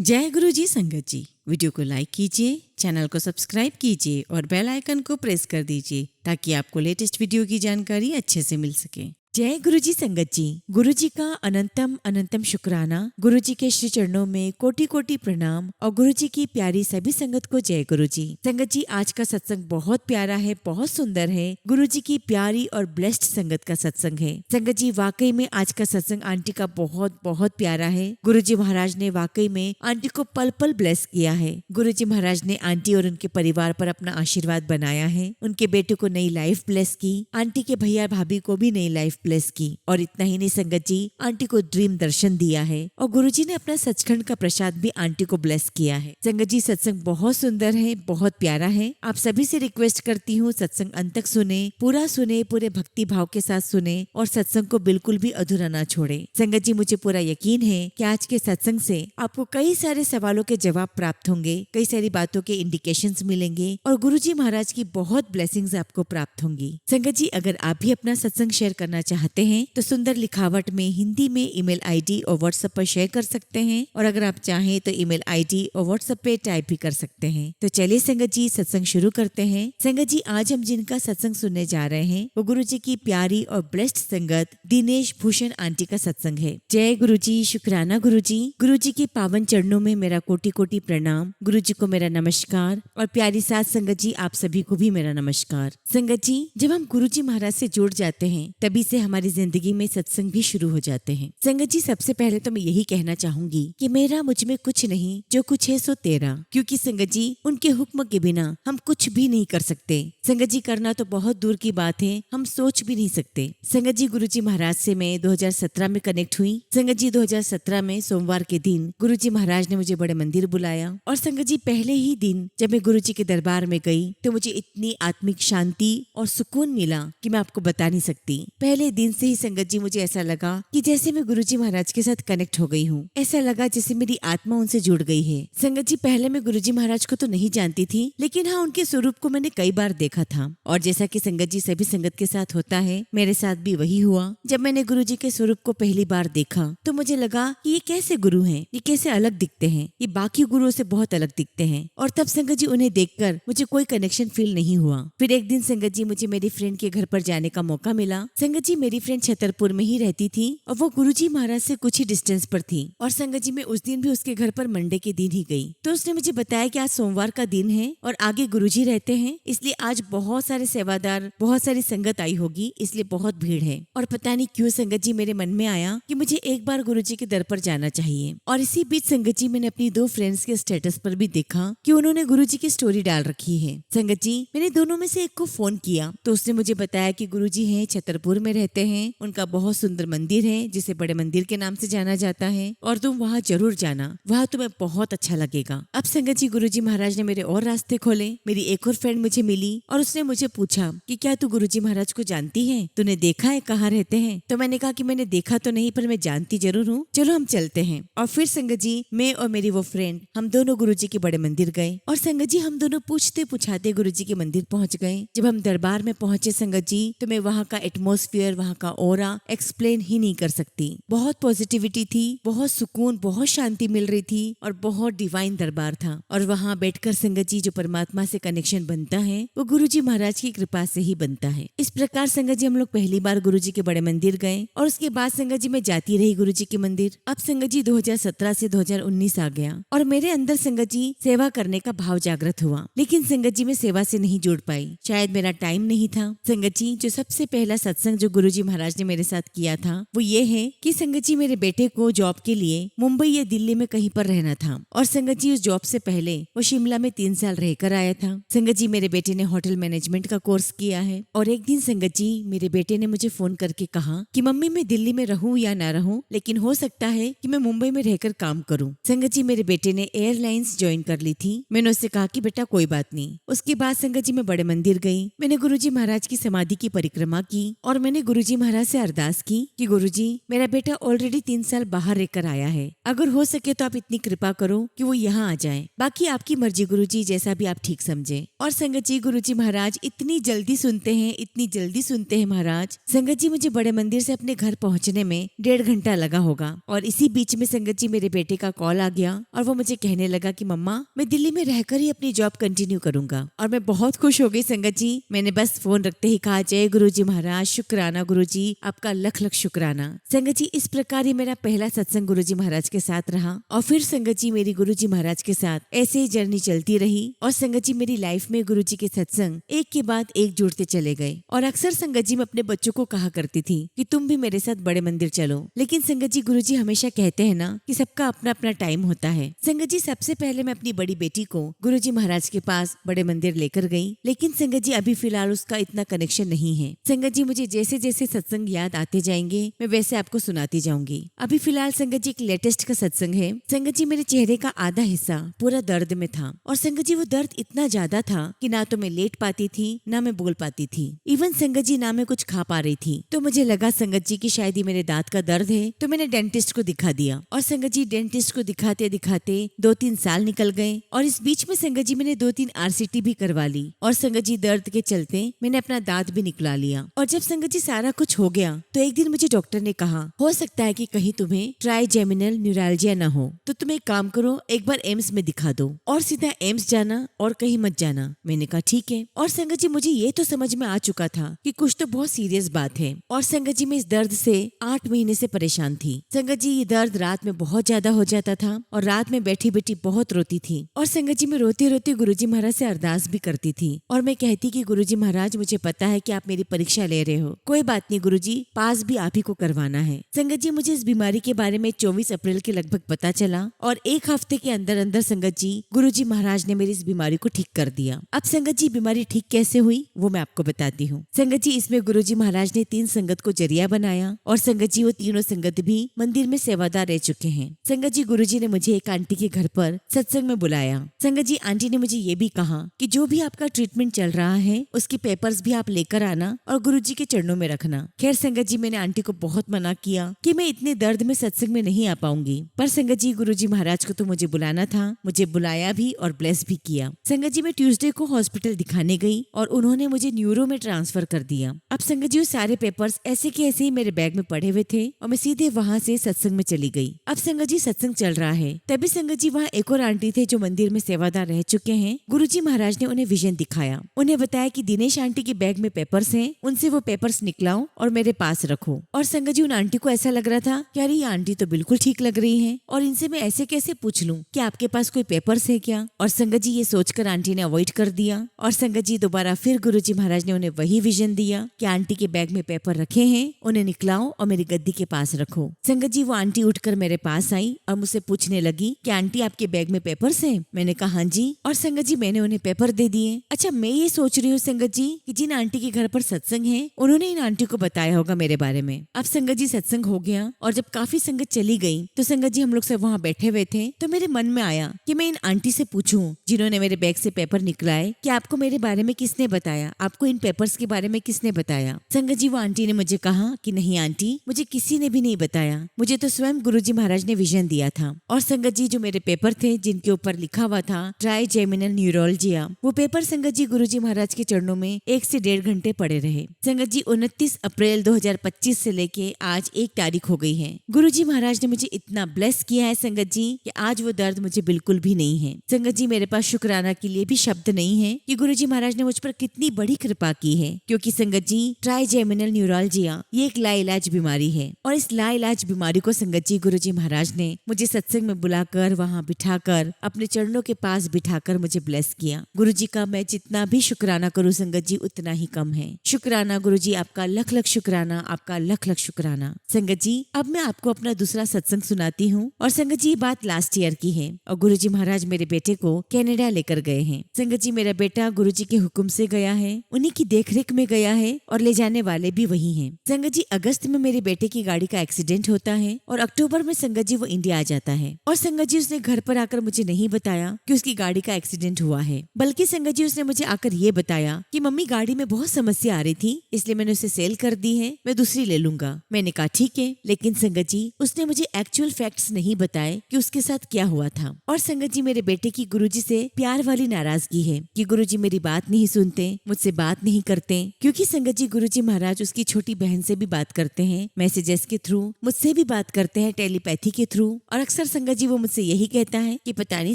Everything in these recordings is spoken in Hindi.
जय गुरु जी संगत जी। वीडियो को लाइक कीजिए, चैनल को सब्सक्राइब कीजिए और बेल आइकन को प्रेस कर दीजिए ताकि आपको लेटेस्ट वीडियो की जानकारी अच्छे से मिल सके। जय गुरु जी संगत जी। गुरु जी का अनंतम अनंतम शुक्राना। गुरु जी के श्री चरणों में कोटि कोटि प्रणाम और गुरु जी की प्यारी सभी संगत को जय गुरु जी। संगत जी, आज का सत्संग बहुत प्यारा है, बहुत सुंदर है। गुरु जी की प्यारी और ब्लेस्ड संगत का सत्संग है। संगत जी, वाकई में आज का सत्संग आंटी का बहुत बहुत प्यारा है। गुरु जी महाराज ने वाकई में आंटी को पल पल ब्लेस किया है। गुरु जी महाराज ने आंटी और उनके परिवार पर अपना आशीर्वाद बनाया है। उनके बेटे को नई लाइफ ब्लेस की, आंटी के भैया भाभी को भी नई लाइफ ब्लेस की। और इतना ही नहीं संगत जी, आंटी को ड्रीम दर्शन दिया है और गुरुजी ने अपना सचखंड का प्रसाद भी आंटी को ब्लेस किया है। संगत जी, सत्संग बहुत सुंदर है, बहुत प्यारा है। आप सभी से रिक्वेस्ट करती हूँ सत्संग अंत तक सुने, पूरे भक्ति भाव के साथ सुने और सत्संग को बिल्कुल भी अधूरा ना छोड़े। संगत जी, मुझे पूरा यकीन है कि आज के सत्संग से आपको कई सारे सवालों के जवाब प्राप्त होंगे, कई सारी बातों के इंडिकेशंस मिलेंगे और गुरुजी महाराज की बहुत ब्लेसिंग्स आपको प्राप्त होंगी। संगत जी, अगर आप भी अपना सत्संग शेयर करना चाहते हैं तो सुंदर लिखावट में हिंदी में ईमेल आईडी और व्हाट्सएप पर शेयर कर सकते हैं और अगर आप चाहें तो ईमेल आईडी और व्हाट्सएप पे टाइप भी कर सकते हैं। तो चलिए संगत जी, सत्संग शुरू करते हैं। संगत जी, आज हम जिनका सत्संग सुनने जा रहे हैं वो गुरु जी की प्यारी और ब्लेस्ड संगत दिनेश भूषण आंटी का सत्संग है। जय गुरु जी, शुक्राना गुरु जी। गुरु जी के पावन चरणों में मेरा कोटि कोटि प्रणाम। गुरु जी को मेरा नमस्कार और प्यारी साथ संगत जी, आप सभी को भी मेरा नमस्कार। संगत जी, जब हम गुरु जी महाराज से जुड़ जाते हैं तभी से हमारी जिंदगी में सत्संग भी शुरू हो जाते हैं। संगत जी, सबसे पहले तो मैं यही कहना चाहूंगी कि मेरा मुझ में कुछ नहीं, जो कुछ है सो तेरा। क्योंकि संगत जी, उनके हुक्म के बिना हम कुछ भी नहीं कर सकते। संगत जी, करना तो बहुत दूर की बात है, हम सोच भी नहीं सकते। संगत जी, गुरु जी महाराज से मैं 2017 में कनेक्ट हुई। संगत जी, 2017 में सोमवार के दिन गुरु जी महाराज ने मुझे बड़े मंदिर बुलाया और संगत जी, पहले ही दिन जब मैं गुरु जी के दरबार में गई तो मुझे इतनी आत्मिक शांति और सुकून मिला कि मैं आपको बता नहीं सकती। पहले दिन से ही संगत जी, मुझे ऐसा लगा कि जैसे मैं गुरुजी महाराज के साथ कनेक्ट हो गई हूँ। ऐसा लगा जैसे मेरी आत्मा उनसे जुड़ गई है। संगत जी, पहले मैं गुरुजी महाराज को तो नहीं जानती थी, लेकिन हाँ, उनके स्वरूप को मैंने कई बार देखा था और जैसा कि संगत जी सभी संगत के साथ होता है, मेरे साथ भी वही हुआ। जब मैंने गुरुजी के स्वरूप को पहली बार देखा तो मुझे लगा कि ये कैसे गुरु हैं, ये कैसे अलग दिखते हैं, ये बाकी गुरुओं से बहुत अलग दिखते हैं। और तब संगत जी, उन्हें देखकर मुझे कोई कनेक्शन फील नहीं हुआ। फिर एक दिन संगत जी, मुझे मेरी फ्रेंड के घर पर जाने का मौका मिला। संगत जी, मेरी फ्रेंड छतरपुर में ही रहती थी और वो गुरुजी महाराज से कुछ ही डिस्टेंस पर थी। और संगत जी, मैं उस दिन भी उसके घर पर मंडे के दिन ही गई तो उसने मुझे बताया कि आज सोमवार का दिन है और आगे गुरुजी रहते हैं, इसलिए आज बहुत सारे सेवादार, बहुत सारी संगत आई होगी, इसलिए बहुत भीड़ है। और पता नहीं क्यों संगत जी, मेरे मन में आया कि मुझे एक बार गुरुजी के दर पर जाना चाहिए। और इसी बीच संगत जी, मैंने अपनी दो फ्रेंड्स के स्टेटस पर भी देखा कि उन्होंने गुरुजी की स्टोरी डाल रखी है। संगत जी, मैंने दोनों में से एक को फोन किया तो उसने मुझे बताया कि गुरुजी हैं, छतरपुर में रहते हैं, उनका बहुत सुंदर मंदिर है जिसे बड़े मंदिर के नाम से जाना जाता है और तुम वहाँ जरूर जाना, वहाँ तुम्हें बहुत अच्छा लगेगा। अब संगत जी, गुरुजी महाराज ने मेरे और रास्ते खोले। मेरी एक और फ्रेंड मुझे मिली और उसने मुझे पूछा कि क्या तू गुरुजी महाराज को जानती है, तूने देखा है, कहाँ रहते हैं? तो मैंने कहा कि मैंने देखा तो नहीं पर मैं जानती जरूर हूँ, चलो हम चलते हैं। और फिर संगत जी, मैं और मेरी वो फ्रेंड, हम दोनों गुरुजी के बड़े मंदिर गए और संगत जी, हम दोनों पूछते पूछाते गुरुजी के मंदिर पहुँच गए। जब हम दरबार में पहुंचे संगत जी, तो मैं वहाँ का एटमॉस्फेयर, वहाँ का ऑरा एक्सप्लेन ही नहीं कर सकती। बहुत पॉजिटिविटी थी, बहुत सुकून, बहुत शांति मिल रही थी और बहुत डिवाइन दरबार था। और वहाँ बैठकर संगत जी, जो परमात्मा से कनेक्शन बनता है वो गुरुजी महाराज की कृपा से ही बनता है। इस प्रकार संगत जी, हम लोग पहली बार गुरुजी के बड़े मंदिर गए और उसके बाद संगत जी, मैं जाती रही गुरुजी के मंदिर। अब संगत जी, 2017 से 2019 आ गया और मेरे अंदर संगत जी सेवा करने का भाव जागृत हुआ, लेकिन संगत जी, मैं सेवा से नहीं जुड़ पाई। शायद मेरा टाइम नहीं था। संगत जी, जो सबसे पहला सत्संग जो गुरुजी महाराज ने मेरे साथ किया था वो ये है कि संगत जी, मेरे बेटे को जॉब के लिए मुंबई या दिल्ली में कहीं पर रहना था और संगत जी, उस जॉब से पहले वो शिमला में 3 साल रहकर आया था। संगत जी, मेरे बेटे ने होटल मैनेजमेंट का कोर्स किया है और एक दिन संगत जी, मेरे बेटे ने मुझे फोन करके कहा कि मम्मी, मैं दिल्ली में रहूं या ना रहूं, लेकिन हो सकता है कि मैं मुंबई में रहकर काम करूं। संगत जी, मेरे बेटे ने एयरलाइंस ज्वाइन कर ली थी। मैंने उससे कहा कि बेटा कोई बात नहीं। उसके बाद संगत जी, मैं बड़े मंदिर गई। मैंने गुरुजी महाराज की समाधि की परिक्रमा की और मैंने गुरुजी महाराज से अरदास की कि गुरुजी मेरा बेटा ऑलरेडी 3 साल बाहर रहकर आया है, अगर हो सके तो आप इतनी कृपा करो कि वो यहाँ आ जाए, बाकी आपकी मर्जी गुरुजी, जैसा भी आप ठीक समझे। और संगत जी गुरुजी महाराज इतनी जल्दी सुनते हैं, इतनी जल्दी सुनते हैं महाराज। संगत जी मुझे बड़े मंदिर से अपने घर पहुँचने में 1.5 घंटा लगा होगा और इसी बीच में संगत जी मेरे बेटे का कॉल आ गया और वो मुझे कहने लगा कि मम्मा मैं दिल्ली में रहकर ही अपनी जॉब कंटिन्यू करूंगा। और मैं बहुत खुश हो गई संगत जी। मैंने बस फोन रखते ही कहा, जय गुरुजी महाराज, शुक्राना गुरुजी, आपका लख लख शुक्राना। संगत जी इस प्रकार ही मेरा पहला सत्संग गुरुजी महाराज के साथ रहा और फिर संगत जी मेरी गुरुजी महाराज के साथ ऐसे ही जर्नी चलती रही। और संगत जी मेरी लाइफ में गुरुजी के सत्संग एक के बाद एक जुड़ते चले गए। और अक्सर संगत जी मैं अपने बच्चों को कहा करती थी कि तुम भी मेरे साथ बड़े मंदिर चलो, लेकिन संगत जी गुरुजी हमेशा कहते हैं ना कि सबका अपना अपना टाइम होता है। संगत जी सबसे पहले मैं अपनी बड़ी बेटी को गुरुजी महाराज के पास बड़े मंदिर लेकर गई, लेकिन संगत जी अभी फिलहाल उसका इतना कनेक्शन नहीं है। संगत जी मुझे जैसे जैसे सत्संग याद आते जाएंगे मैं वैसे आपको सुनाती जाऊंगी। अभी फिलहाल संगत जी एक लेटेस्ट का सत्संग है। संगत जी मेरे चेहरे का आधा हिस्सा पूरा दर्द में था और संगत जी वो दर्द इतना ज्यादा था कि ना तो मैं लेट पाती थी ना मैं बोल पाती थी, इवन संगत जी ना मैं कुछ खा पा रही थी। तो मुझे लगा संगत जी की शायद ही मेरे दांत का दर्द है, तो मैंने डेंटिस्ट को दिखा दिया। और संगत जी डेंटिस्ट को दिखाते दिखाते 2-3 साल निकल गए और इस बीच में संगत जी मैंने 2-3 RCT भी करवा ली और संगत जी दर्द के चलते मैंने अपना दांत भी निकला लिया। और जब संगत जी सारा कुछ हो गया तो एक दिन मुझे डॉक्टर ने कहा, हो सकता है कि कहीं तुम्हें ट्राइजेमिनल न्यूरैल्जिया ना हो, तो तुम एक काम करो, एक बार एम्स में दिखा दो और सीधा एम्स जाना और कहीं मत जाना। मैंने कहा ठीक है। और संगत जी मुझे ये तो समझ में आ चुका था कि कुछ तो बहुत सीरियस बात है। और संगत जी मैं इस दर्द से 8 महीने से परेशान थी। संगत जी ये दर्द रात में बहुत ज्यादा हो जाता था और रात में बैठी बैठी बहुत रोती थी। और संगत जी मैं रोती रोती गुरुजी महाराज से अरदास भी करती थी और मैं कहती कि गुरुजी महाराज मुझे पता है कि आप मेरी परीक्षा ले रहे हो, कोई बात नहीं गुरुजी, पास भी आप ही को करवाना है। संगत जी मुझे इस बीमारी के बारे में 24 अप्रैल के लगभग पता चला और 1 हफ्ते के अंदर अंदर संगत जी गुरुजी महाराज ने मेरी इस बीमारी को ठीक कर दिया। अब संगत जी बीमारी ठीक कैसे हुई वो मैं आपको बताती हूँ। संगत जी इसमें गुरुजी महाराज ने 3 संगत को जरिया बनाया और संगत जी वो तीनों संगत भी मंदिर में सेवादार रह चुके हैं। संगत जी गुरुजी ने मुझे एक आंटी के घर पर सत्संग में बुलाया। संगत जी आंटी ने मुझे ये भी कहा कि जो भी आपका ट्रीटमेंट चल रहा है उसके पेपर्स भी आप लेकर आना और गुरुजी के चरणों में रखना। खैर संगत जी मैंने आंटी को बहुत मना किया कि मैं इतने दर्द में सत्संग में नहीं आ पाऊंगी, पर संगत जी गुरुजी महाराज को तो मुझे बुलाना था, मुझे बुलाया भी और ब्लेस भी किया। संगत जी मैं ट्यूसडे को हॉस्पिटल दिखाने गई और उन्होंने मुझे न्यूरो में ट्रांसफर कर दिया। अब संगत जी सारे पेपर्स ऐसे के ऐसे ही मेरे बैग में पड़े हुए थे और मैं सीधे वहाँ से सत्संग में चली गई। अब संगत जी सत्संग चल रहा है, तभी संगत जी वहाँ एक और आंटी थे जो मंदिर में सेवादार रह चुके हैं। गुरुजी महाराज ने उन्हें विजन दिखाया, उन्हें बताया कि दिनेश आंटी के बैग में पेपर्स हैं, उनसे वो पेपर्स निकलाओ और मेरे पास रखो। और संगत जी उन आंटी को ऐसा लग रहा था कि अरे ये आंटी तो बिल्कुल ठीक लग रही है और इनसे मैं ऐसे कैसे पूछ लूं कि आपके पास कोई पेपर्स है क्या। और संगत जी ये सोचकर आंटी ने अवॉइड कर दिया। और संगत जी दोबारा फिर गुरुजी महाराज ने उन्हें वही विजन दिया कि आंटी के बैग में पेपर रखे हैं, उन्हें निकलाओ और मेरी गद्दी के पास रखो। संगत जी वो आंटी उठकर मेरे पास आई और मुझसे पूछने लगी कि आंटी आपके बैग में पेपर्स हैं? मैंने कहा हाँ जी। और संगत जी मैंने उन्हें पेपर दे दिए। अच्छा मैं ये सोच रही हूँ संगत जी कि जिन आंटी के घर पर सत्संग है उन्होंने इन आंटी को बताया होगा मेरे बारे में। अब संगत जी सत्संग हो गया और जब काफी संगत चली गई तो संगत जी हम लोग सब वहाँ बैठे हुए थे, तो मेरे मन में आया कि मैं इन आंटी से पूछूं जिन्होंने मेरे बैग से पेपर निकलाए कि आपको मेरे बारे में किसने बताया, आपको इन पेपर्स के बारे में किसने बताया। संगत जी वो आंटी ने मुझे कहा कि नहीं आंटी मुझे किसी ने भी नहीं बताया, मुझे तो स्वयं गुरुजी महाराज ने विजन दिया था। और संगत जी जो मेरे पेपर थे जिनके ऊपर लिखा हुआ था ट्राइजेमिनल न्यूरोलजिया, वो पेपर संगत जी गुरुजी महाराज के चरणों में 1 से 1.5 घंटे पड़े रहे। संगत जी 29 अप्रैल 2025 से लेके आज 1 तारीख हो गई है। गुरुजी महाराज ने मुझे इतना ब्लेस किया है संगत जी कि आज वो दर्द मुझे बिल्कुल भी नहीं है। संगत जी मेरे पास शुक्राना के लिए भी शब्द नहीं है कि गुरुजी महाराज ने मुझ पर कितनी बड़ी कृपा की है, क्योंकि संगत जी ट्राइजेमिनल न्यूरोलजिया ये एक लाइलाज बीमारी है और इस लाइलाज बीमारी को संगत जी गुरुजी महाराज ने मुझे सत्संग में बुलाकर वहाँ बिठाकर अपने चरणों के पास बिठाकर मुझे ब्लेस किया। गुरुजी का मैं जितना भी शुक्राना करूँ संगत जी उतना ही कम है। शुक्राना गुरुजी, आपका लख लख शुक्राना, आपका लख लख शुक्राना। संगत जी अब मैं आपको अपना दूसरा सत्संग सुनाती हूँ और संगत जी बात लास्ट ईयर की है और गुरुजी महाराज मेरे बेटे को कनाडा लेकर गए हैं। संगत जी मेरा बेटा गुरुजी के हुक्म से गया है, उन्हीं की देखरेख में गया है और ले जाने वाले भी वही हैं। संगत जी अगस्त में मेरे बेटे की गाड़ी का एक्सीडेंट होता है और अक्टूबर में संगत जी वो इंडिया आ जाता है। और संगत जी उसने घर पर आकर मुझे नहीं बताया कि उसकी गाड़ी का एक्सीडेंट हुआ है, बल्कि संगत जी उसने मुझे आकर ये बताया कि मम्मी गाड़ी में बहुत समस्या आ रही थी, इसलिए मैंने उसे सेल कर दी है, मैं दूसरी ले लूंगा। मैंने कहा ठीक है, लेकिन संगत जी उसने मुझे एक्चुअल फैक्ट्स नहीं बताए कि उसके साथ क्या हुआ था। और संगत जी मेरे बेटे की गुरुजी से प्यार वाली नाराजगी है कि गुरुजी मेरी बात नहीं सुनते, मुझसे बात नहीं करते। क्योंकि संगत जी गुरुजी महाराज उसकी छोटी बहन से भी बात करते हैं मैसेजेस के थ्रू, मुझसे भी बात करते हैं टेलीपैथी के थ्रू। और अक्सर संगत जी वो मुझसे यही कहता है कि पता नहीं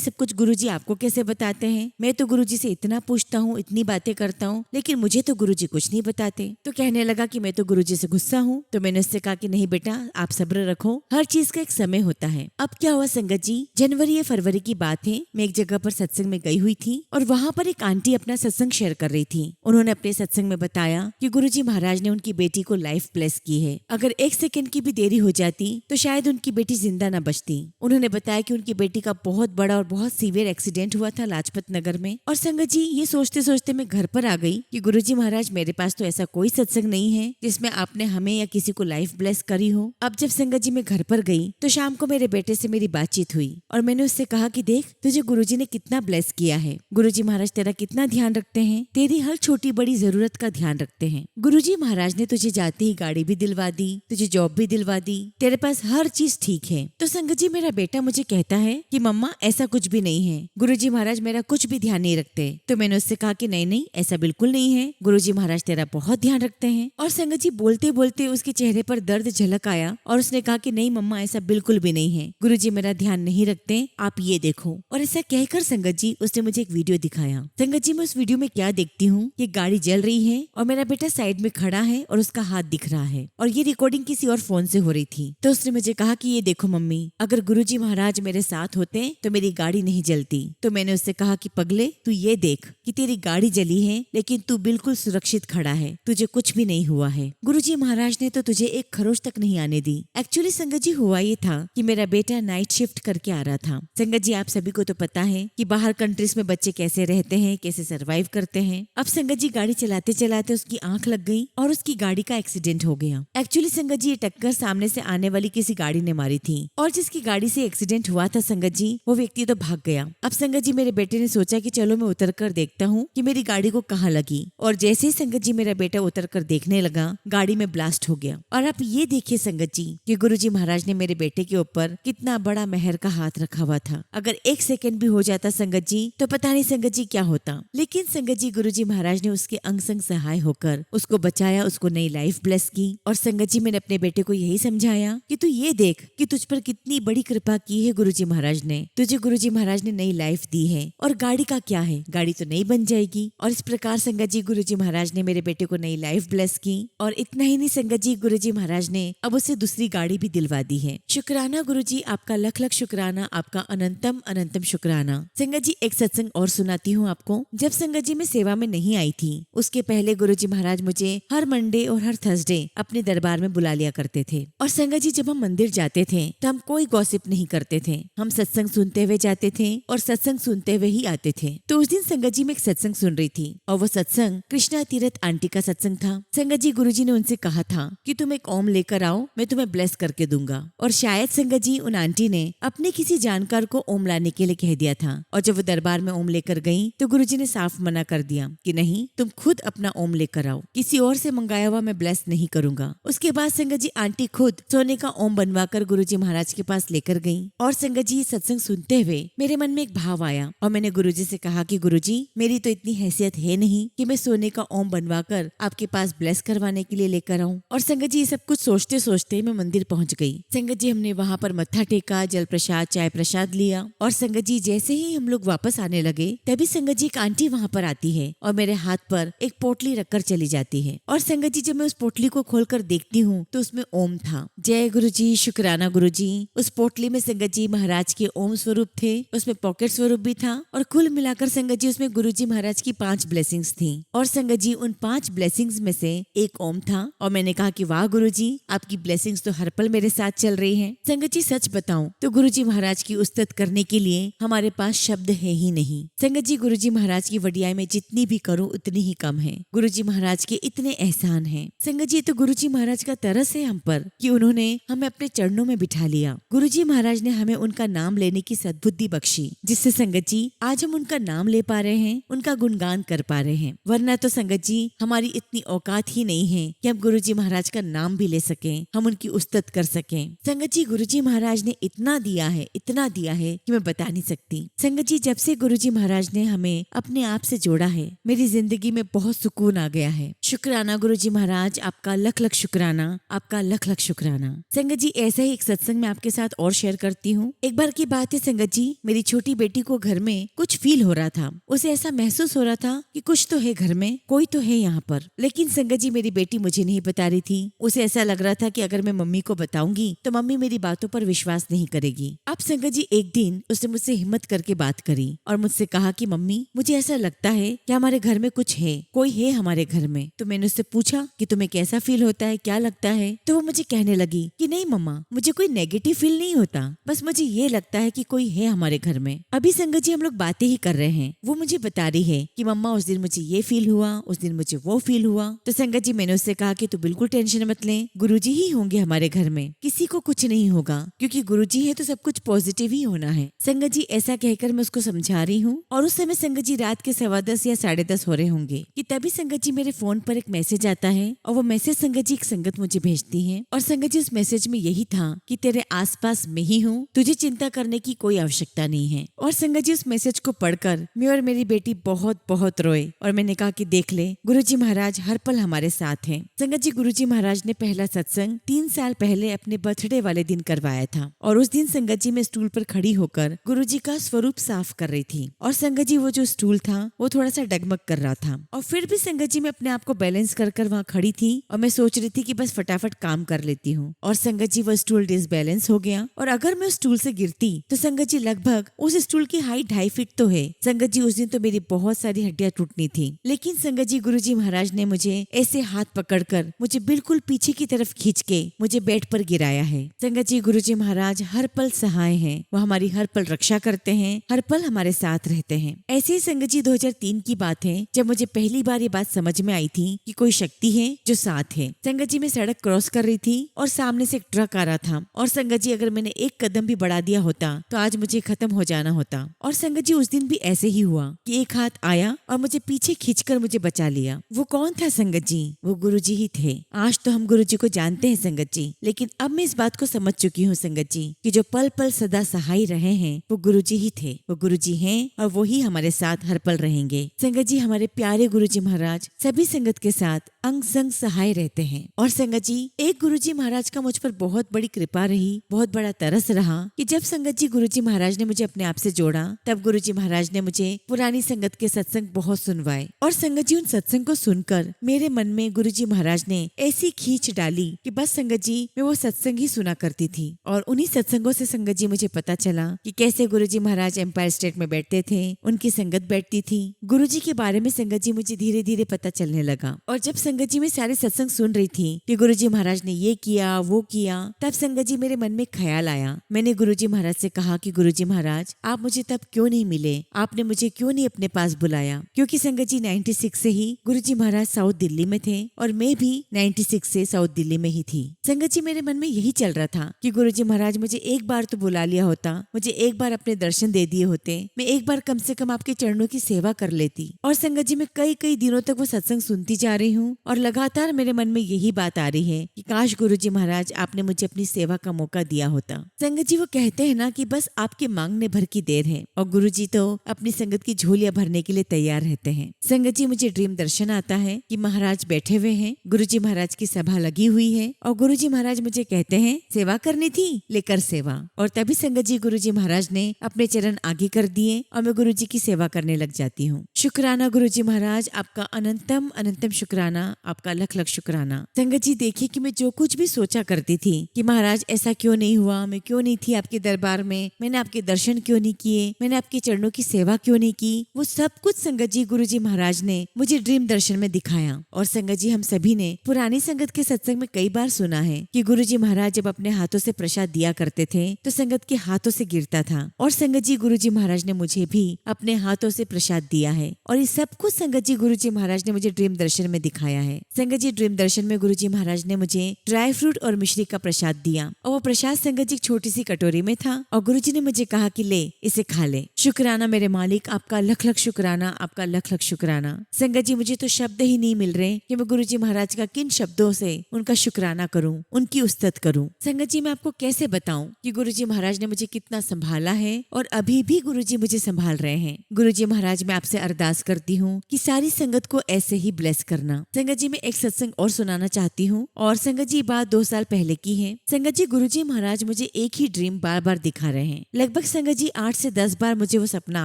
सब कुछ गुरुजी आपको कैसे बताते हैं। मैं तो गुरुजी से इतना पूछता हूँ, इतनी बातें करता हूँ, लेकिन मुझे तो गुरुजी कुछ नहीं बताते। तो कहने लगा कि मैं तो गुरुजी से गुस्सा हूँ। तो मैंने उससे कहा कि नहीं बेटा, आप सब्र रखो, हर चीज का एक समय होता है। अब क्या हुआ संगत जी, जनवरी या फरवरी की बात है, मैं एक जगह पर सत्संग में गई हुई थी और वहाँ पर एक आंटी अपना सत्संग शेयर कर रही थी। उन्होंने अपने सत्संग में बताया कि गुरुजी महाराज ने उनकी बेटी को लाइफ ब्लेस की है। अगर 1 सेकंड की भी देरी हो जाती तो शायद उनकी बेटी जिंदा न बचती। उन्होंने बताया कि उनकी बेटी का बहुत बड़ा और बहुत सीवियर एक्सीडेंट हुआ था लाजपत नगर में। और संगत जी ये सोचते सोचते मैं घर पर आ गई कि गुरुजी महाराज मेरे पास तो ऐसा कोई सत्संग नहीं है जिसमें आपने हमें या किसी को लाइफ ब्लेस करी हो। अब जब संगत जी मैं घर पर गई तो शाम को मेरे बेटे से मेरी बातचीत हुई और मैंने उससे कहा कि देख तुझे गुरुजी ने कितना ब्लेस किया है, गुरुजी महाराज तेरा कितना ध्यान रखते हैं, तेरी हर छोटी बड़ी जरूरत का ध्यान रखते हैं। गुरुजी महाराज ने तुझे जाते ही गाड़ी भी दिलवा दी, तुझे जॉब भी दिलवा दी, तेरे पास हर चीज ठीक है। तो संगत जी मेरा बेटा मुझे कहता है कि मम्मा ऐसा कुछ भी नहीं है, गुरुजी महाराज मेरा कुछ भी ध्यान नहीं रखते। तो मैंने उससे कहा कि नहीं नहीं ऐसा बिल्कुल नहीं है, गुरुजी महाराज तेरा बहुत ध्यान रखते हैं। और संगत जी बोलते बोलते उसके चेहरे पर दर्द झलक आया और उसने कहा कि नहीं मम्मा ऐसा बिल्कुल भी नहीं है, गुरुजी मेरा ध्यान नहीं रखते, आप ये देखो। और ऐसा कहकर संगत जी उसने मुझे एक वीडियो दिखाया। संगत जी मैं उस वीडियो में क्या देखती हूँ, ये गाड़ी जल रही है और मेरा बेटा साइड में खड़ा है और उसका हाथ दिख रहा है और ये रिकॉर्डिंग किसी और फोन से हो रही थी। तो उसने मुझे कहा कि ये देखो मम्मी, अगर गुरुजी महाराज मेरे साथ होते तो मेरी गाड़ी नहीं जलती। तो मैंने उससे कहा कि पगले तू ये देख कि तेरी गाड़ी जली है लेकिन तू बिल्कुल सुरक्षित खड़ा है, तुझे कुछ भी नहीं हुआ है। गुरुजी महाराज ने तो तुझे एक खरोच तक नहीं आने दी। एक्चुअली संगत जी हुआ ये था कि मेरा बेटा नाइट शिफ्ट करके आ रहा था। संगत जी आप सभी को तो पता है कि बाहर कंट्रीज में बच्चे कैसे रहते हैं, कैसे सरवाइव करते हैं। अब संगत जी गाड़ी चलाते चलाते उसकी आंख लग गई और उसकी गाड़ी का एक्सीडेंट हो गया। एक्चुअली संगत जी ये टक्कर सामने से आने वाली किसी गाड़ी ने मारी थी और जिसकी गाड़ी से एक्सीडेंट हुआ था संगत जी वो व्यक्ति तो भाग गया। अब संगत जी मेरे बेटे ने सोचा कि चलो मैं उतर कर देखता हूँ कि मेरी गाड़ी को कहाँ लगी। और जैसे ही संगत जी मेरा बेटा उतर कर देखने लगा, गाड़ी में ब्लास्ट हो गया। और आप ये देखिए संगत जी कि गुरुजी महाराज ने मेरे बेटे के ऊपर कितना बड़ा मेहर का हाथ रखा हुआ था। अगर 1 सेकंड भी हो जाता संगत जी तो पता नहीं संगत जी क्या होता। लेकिन संगत जी गुरुजी महाराज ने उसके अंग संग सहाय होकर उसको बचाया, उसको नई लाइफ ब्लेस की। और संगत जी मैंने अपने बेटे को यही समझाया कि तू ये देख कि तुझ पर कितनी बड़ी कृपा की है गुरुजी महाराज ने, तुझे गुरुजी महाराज ने नई लाइफ दी है। और गाड़ी का क्या है, गाड़ी तो नहीं बन जाएगी। और इस प्रकार संगत जी गुरुजी महाराज ने मेरे बेटे को नई लाइफ ब्लेस की। और इतना ही नहीं संगत जी गुरुजी महाराज ने अब उसे दूसरी गाड़ी भी दिलवा दी है। शुक्राना गुरुजी, आपका लख लख शुक्राना, आपका अनंतम अनंतम शुक्राना। संगत जी एक सत्संग और सुनाती हूँ आपको। जब संगत जी मैं सेवा में नहीं आई थी उसके पहले गुरुजी महाराज मुझे हर मंडे और हर थर्सडे अपने दरबार में बुला लिया करते थे। और संगत जी जब हम मंदिर जाते थे तो हम कोई गॉसिप नहीं करते थे, हम सत्संग सुनते हुए जाते थे और सत्संग सुनते हुए ही आते थे। तो उस दिन संगत जी में एक सत्संग सुन रही थी और वो सत्संग कृष्णा तीरथ आंटी का सत्संग था। संगत जी गुरुजी ने उनसे कहा था कि तुम एक ओम लेकर आओ, मैं तुम्हें ब्लेस करके दूंगा। और शायद संगत जी उन आंटी ने अपने किसी जानकार को ओम लाने के लिए कह दिया था। और जब वो दरबार में ओम लेकर गई तो गुरुजी ने साफ मना कर दिया कि नहीं, तुम खुद अपना ओम लेकर आओ, किसी और से मंगाया हुआ मैं ब्लेस नहीं करूंगा। उसके बाद संगत जी आंटी खुद सोने का ओम बनवाकर गुरुजी महाराज के पास लेकर गई। और संगत जी सत्संग सुनते हुए मेरे मन में एक भाव आया और मैंने गुरुजी से कहा कि गुरुजी मेरी तो इतनी हैसियत है नहीं कि मैं सोने का ओम बनवाकर आपके पास ब्लेस करवाने के लिए लेकर आऊं। और संगत जी ये सब कुछ सोचते सोचते मैं मंदिर पहुंच गई। संगत जी हमने वहां पर मत्था टेका, जल प्रसाद चाय प्रसाद लिया। और संगत जी जैसे ही हम लोग वापस आने लगे तभी संगत जी एक आंटी वहां पर आती है और मेरे हाथ पर एक पोटली रखकर चली जाती है। और संगत जी जब मैं उस पोटली को खोलकर देखती हूँ तो उसमें ओम था। जय गुरुजी, शुक्राना गुरुजी। उस पोटली में संगत जी महाराज के ओम स्वरूप थे, उसमें पॉकेट स्वरूप भी था और कुल मिलाकर संगत जी उसमें गुरुजी महाराज की 5 ब्लेसिंग्स थी। और संगत जी उन 5 ब्लेसिंग्स में से एक ओम था। और मैंने कहा कि वाह गुरुजी, आपकी ब्लेसिंग्स तो हर पल मेरे साथ चल रही हैं। संगत जी सच बताऊं तो गुरुजी महाराज की उस्तत करने के लिए हमारे पास शब्द है ही नहीं। संगत जी गुरुजी महाराज की वडियाई में जितनी भी करूं उतनी ही कम है। गुरुजी महाराज के इतने एहसान हैं। संगत जी तो गुरुजी महाराज का तरस है हम पर कि उन्होंने हमें अपने चरणों में बिठा लिया। गुरुजी महाराज ने हमें उनका नाम लेने की सद्बुद्धि बख्शी, जिससे संगत जी आज हम उनका नाम ले पा रहे हैं, उनका गुणगान कर पा रहे हैं। वरना तो संगत जी हमारी इतनी औकात ही नहीं है कि हम गुरुजी महाराज का नाम भी ले सकें, हम उनकी उस्तत कर सकें। संगत जी, गुरुजी महाराज ने इतना दिया है, इतना दिया है कि मैं बता नहीं सकती। संगत जी, जब से गुरुजी महाराज ने हमें अपने आप से जोड़ा है, मेरी जिंदगी में बहुत सुकून आ गया है। शुक्राना गुरुजी महाराज, आपका लख लख शुक्राना, आपका लख लख शुक्राना। संगत जी, ऐसा ही एक सत्संग मैं आपके साथ और शेयर करती हूँ। एक बार की बात है संगत जी, मेरी छोटी बेटी को घर में कुछ फील हो रहा था। उसे ऐसा महसूस हो रहा था कि कुछ तो है घर में, कोई तो है यहाँ पर। लेकिन संगत जी, मेरी बेटी मुझे नहीं बता रही थी। उसे ऐसा लग रहा था कि अगर मैं मम्मी को बताऊंगी तो मम्मी मेरी बातों पर विश्वास नहीं करेगी। अब संगत जी, एक दिन उसने मुझसे हिम्मत करके बात करी और मुझसे कहा कि मम्मी, मुझे ऐसा लगता है कि हमारे घर में कुछ है, कोई है हमारे घर में। तो मैंने उससे पूछा कि तुम्हें कैसा फील होता है, क्या लगता है? तो वो मुझे कहने लगी कि नहीं मम्मा, मुझे कोई नेगेटिव फील नहीं होता, बस मुझे ये लगता है कि कोई है हमारे घर में। अभी संगत जी हम लोग बातें ही कर रहे हैं, वो मुझे बता रही है कि मम्मा उस दिन मुझे ये फील हुआ, उस दिन मुझे वो फील हुआ। तो संगत जी, मैंने उससे कहा कि तू बिल्कुल टेंशन मत ले, गुरुजी ही होंगे हमारे घर में, किसी को कुछ नहीं होगा, क्योंकि गुरुजी है तो सब कुछ पॉजिटिव ही होना है। संगत जी, ऐसा कहकर मैं उसको समझा रही हूँ और उस समय संगत जी रात के 10:15 या 10:30 हो रहे होंगे कि तभी संगत जी मेरे फोन पर एक मैसेज आता है और वो मैसेज संगत जी एक संगत मुझे भेजती है। और संगत जी, उस मैसेज में यही था कि तेरे आसपास मैं ही हूँ, तुझे चिंता करने की कोई आवश्यकता नहीं है। और संगत जी, उस मैसेज को पढ़कर मैं और मेरी बेटी बहुत बहुत रोए और मैंने कहा कि देख ले, गुरुजी महाराज हर पल हमारे साथ हैं। संगत जी, गुरुजी महाराज ने पहला सत्संग 3 साल पहले अपने बर्थडे वाले दिन करवाया था और उस दिन संगत जी मैं स्टूल पर खड़ी होकर गुरुजी का स्वरूप साफ कर रही थी। और संगत जी, वो जो स्टूल था वो थोड़ा सा डगमग कर रहा था और फिर भी संगत जी मैं अपने आप को बैलेंस कर वहाँ खड़ी थी और मैं सोच रही थी कि बस फटाफट काम कर लेती हूँ। और संगत जी, वो स्टूल डिसबैलेंस हो गया और अगर मैं उस स्टूल से गिरती तो संगत जी लगभग उस स्टूल की हाइट 2.5 फीट तो है। संगत जी, उस दिन तो मेरी बहुत सारी हड्डियां टूटनी थी, लेकिन संगत जी गुरुजी महाराज ने मुझे ऐसे हाथ पकड़कर मुझे बिल्कुल पीछे की तरफ खींच के मुझे बेड पर गिराया है। संगत जी, गुरुजी महाराज हर पल सहाय हैं, वो हमारी हर पल रक्षा करते हैं, हर पल हमारे साथ रहते हैं। ऐसे ही संगत जी 2003 की बात है जब मुझे पहली बार ये बात समझ में आई थी कि कोई शक्ति है जो साथ है। संगत जी, मैं सड़क क्रॉस कर रही थी और सामने से एक ट्रक आ रहा था और संगत जी अगर मैंने एक कदम भी बढ़ा दिया होता तो आज मुझे खत्म हो जाना होता। और संगत जी, उस दिन भी ऐसे ही हुआ कि एक हाथ आया और मुझे पीछे खींचकर मुझे बचा लिया। वो कौन था संगत जी? वो गुरुजी ही थे। आज तो हम गुरुजी को जानते हैं संगत जी, लेकिन अब मैं इस बात को समझ चुकी हूँ संगत जी कि जो पल पल सदा सहाय रहे हैं वो गुरुजी ही थे, वो गुरुजी हैं और वो ही हमारे साथ हर पल रहेंगे। संगत जी, हमारे प्यारे गुरुजी महाराज सभी संगत के साथ अंग संग सहाय रहते हैं। और संगत जी, एक गुरुजी महाराज का मुझ पर बहुत बड़ी कृपा रही, बहुत बड़ा तरस रहा कि जब संगत जी गुरुजी महाराज ने मुझे अपने आप से जोड़ा तब गुरुजी महाराज ने मुझे पुरानी संगत के सत्संग बहुत सुनवाए। और संगत जी, उन सत्संग को सुनकर मेरे मन में गुरुजी महाराज ने ऐसी खींच डाली कि बस संगत जी मैं वो सत्संग ही सुना करती थी। और उन्हीं सत्संगों से संगत जी मुझे पता चला कि कैसे गुरुजी महाराज एम्पायर स्टेट में बैठते थे, उनकी संगत बैठती थी। गुरुजी के बारे में संगत जी मुझे धीरे धीरे पता चलने लगा। और जब संगत जी में सारे सत्संग सुन रही थी कि गुरुजी महाराज ने ये किया वो किया, तब संगत जी मेरे मन में ख्याल आया। मैंने गुरुजी महाराज से कहा कि गुरुजी महाराज आप मुझे तब क्यों नहीं मिले, आपने मुझे क्यों नहीं अपने पास बुलाया? क्योंकि संगत जी 96 से ही गुरुजी महाराज साउथ दिल्ली में थे और मैं भी 96 से साउथ दिल्ली में ही थी। संगत जी मेरे मन में यही चल रहा था कि गुरुजी महाराज मुझे एक बार तो बुला लिया होता, मुझे एक बार अपने दर्शन दे दिए होते, मैं एक बार कम से कम आपके चरणों की सेवा कर लेती। और संगत जी मैं कई दिनों तक वो सत्संग सुनती जा रही हूँ और लगातार मेरे मन में यही बात आ रही है कि काश गुरुजी महाराज आपने मुझे अपनी सेवा का मौका दिया होता। संगत जी वो कहते हैं ना कि बस आपके मांगने भर की देर है और गुरुजी तो अपनी संगत की झोलियां भरने के लिए तैयार रहते हैं। संगत जी मुझे ड्रीम दर्शन आता है कि महाराज बैठे हुए हैं, गुरुजी महाराज की सभा लगी हुई है और गुरुजी महाराज मुझे कहते हैं सेवा करनी थी, लेकर सेवा। और तभी संगत जी गुरुजी महाराज ने अपने चरण आगे कर दिए और मैं गुरुजी की सेवा करने लग जाती हूँ। शुक्राना गुरुजी महाराज, आपका अनंतम अनंतम शुक्राना, आपका लख लख शुक्राना। संगत जी देखिए कि मैं जो कुछ भी सोचा करती थी कि महाराज ऐसा क्यों नहीं हुआ, मैं क्यों नहीं थी आपके दरबार में, मैंने आपके दर्शन क्यों नहीं किए, मैंने आपके चरणों की सेवा क्यों नहीं की, वो सब कुछ संगत जी गुरुजी महाराज ने मुझे ड्रीम दर्शन में दिखाया। और संगत जी हम सभी ने पुरानी संगत के सत्संग में कई बार सुना है कि गुरुजी महाराज जब अपने हाथों से प्रसाद दिया करते थे तो संगत के हाथों से गिरता था। और संगत जी गुरुजी महाराज ने मुझे भी अपने हाथों से प्रसाद दिया है और ये सब कुछ संगत जी गुरुजी महाराज ने मुझे ड्रीम दर्शन में दिखाया है। संगत जी ड्रीम दर्शन में गुरुजी महाराज ने मुझे ड्राई फ्रूट और मिश्री का प्रसाद दिया और वो प्रसाद संगत जी छोटी सी कटोरी में था और गुरुजी ने मुझे कहा कि ले इसे खा ले। शुक्राना मेरे मालिक, आपका लख लख शुक्राना, आपका लख लख शुक्राना। संगत जी मुझे तो शब्द ही नहीं मिल रहे कि मैं गुरुजी महाराज का किन शब्दों से उनका शुक्राना करूं, उनकी उस्तत करूं। संगत जी मैं आपको कैसे बताऊं कि गुरुजी महाराज ने मुझे कितना संभाला है और अभी भी गुरुजी मुझे संभाल रहे हैं। गुरुजी महाराज मैं आपसे अरदास करती हूँ कि सारी संगत को ऐसे ही ब्लेस करना। संगत जी मैं एक सत्संग और सुनाना चाहती हूँ और संगत जी बात 2 साल पहले की है। संगत जी गुरुजी महाराज मुझे एक ही ड्रीम बार बार दिखा रहे हैं। लगभग संगत जी 8 से 10 बार मुझे वो सपना